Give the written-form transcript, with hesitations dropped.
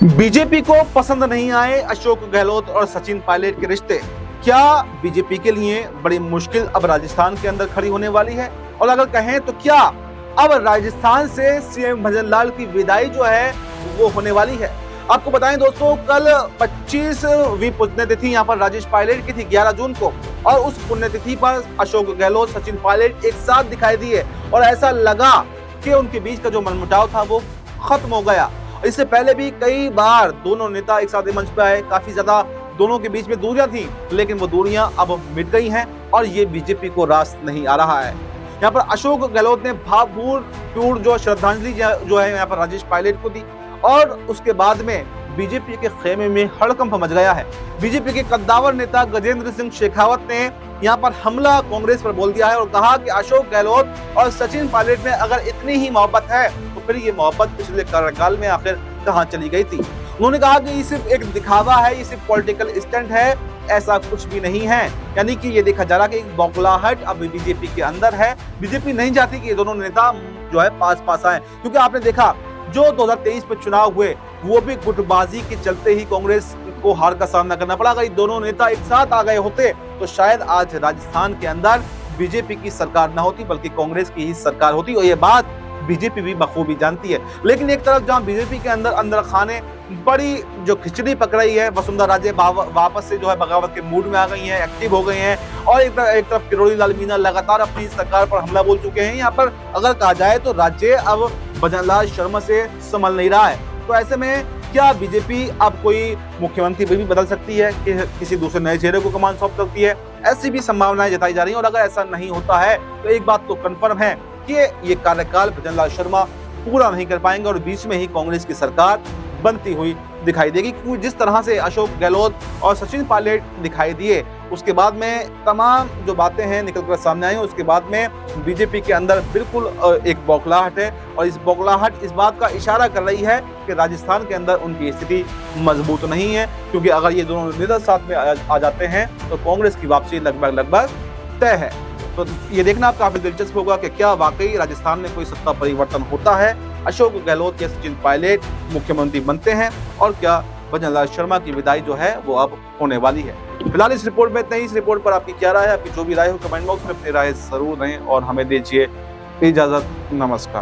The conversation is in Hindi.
बीजेपी को पसंद नहीं आए अशोक गहलोत और सचिन पायलट के रिश्ते। क्या बीजेपी के लिए बड़ी मुश्किल अब राजस्थान के अंदर खड़ी होने वाली है? और अगर कहें तो क्या अब राजस्थान से सीएम भजनलाल की विदाई जो है वो होने वाली है? आपको बताएं दोस्तों, कल 25वीं पुण्यतिथि यहाँ पर राजेश पायलट की थी 11 जून को, और उस पुण्यतिथि पर अशोक गहलोत सचिन पायलट एक साथ दिखाई दिए और ऐसा लगा कि उनके बीच का जो मनमुटाव था वो खत्म हो गया। इससे पहले भी कई बार दोनों नेता एक साथ मंच पर आए, काफी ज्यादा दोनों के बीच में दूरियां थी, लेकिन वो दूरियां अब मिट गई हैं और ये बीजेपी को रास नहीं आ रहा है। यहाँ पर अशोक गहलोत ने भावपूर्ण जो श्रद्धांजलि जो है यहाँ पर राजेश पायलट को दी, और उसके बाद में बीजेपी के खेमे में हड़कंप मच गया है। बीजेपी के कद्दावर नेता गजेंद्र सिंह शेखावत ने यहाँ पर हमला कांग्रेस पर बोल दिया है और कहा कि अशोक गहलोत और सचिन पायलट में अगर इतनी ही मोहब्बत है तो फिर ये मोहब्बत पिछले कार्यकाल में आखिर कहां चली गई थी। उन्होंने कहा कि ये सिर्फ एक दिखावा है, ये सिर्फ पॉलिटिकल स्टंट है, ऐसा कुछ भी नहीं है। यानी कि ये देखा जा रहा है कि एक बौखलाहट अब बीजेपी के अंदर है। बीजेपी नहीं चाहती कि ये दोनों नेता जो है पास आए, क्योंकि आपने देखा जो 2023 में चुनाव हुए वो भी गुटबाजी के चलते ही कांग्रेस को हार का सामना करना पड़ा। अगर ये दोनों नेता एक साथ आ गए होते तो शायद आज राजस्थान के अंदर बीजेपी की सरकार ना होती बल्कि कांग्रेस की ही सरकार होती, और ये बात बीजेपी भी बखूबी जानती है। लेकिन एक तरफ जहां बीजेपी के अंदर खाने बड़ी जो खिचड़ी पक रही है, वसुंधरा राजे वापस से जो है बगावत के मूड में आ गई हैं, एक्टिव हो गई हैं, और एक तरफ किरोड़ी लाल मीणा लगातार अपनी सरकार पर हमला बोल चुके हैं। यहाँ पर अगर कहा जाए तो राज्य अब भजनलाल शर्मा से संभल नहीं रहा है। तो ऐसे में क्या बीजेपी अब कोई मुख्यमंत्री भी बदल सकती है कि किसी दूसरे नए चेहरे को कमान सौंप सकती है? ऐसी भी संभावनाएं जताई जा रही हैं। और अगर ऐसा नहीं होता है तो एक बात तो कन्फर्म है कि ये कार्यकाल भजनलाल शर्मा पूरा नहीं कर पाएंगे और बीच में ही कांग्रेस की सरकार बनती हुई दिखाई देगी। क्योंकि जिस तरह से अशोक गहलोत और सचिन पायलट दिखाई दिए, उसके बाद में तमाम जो बातें हैं निकल कर सामने आई, उसके बाद में बीजेपी के अंदर बिल्कुल एक बौखलाहट है, और इस बौखलाहट इस बात का इशारा कर रही है कि राजस्थान के अंदर उनकी स्थिति मजबूत नहीं है। क्योंकि अगर ये दोनों नेता साथ में आ जाते हैं तो कांग्रेस की वापसी लगभग तय है। तो ये देखना आप काफी दिलचस्प होगा कि क्या वाकई राजस्थान में कोई सत्ता परिवर्तन होता है, अशोक गहलोत या सचिन पायलट मुख्यमंत्री बनते हैं, और क्या भजनलाल शर्मा की विदाई जो है वो अब होने वाली है। फिलहाल इस रिपोर्ट में इतना ही। इस रिपोर्ट पर आपकी क्या राय है? आपकी जो भी राय हो कमेंट बॉक्स में अपनी राय जरूर दें और हमें दीजिए इजाजत। नमस्कार।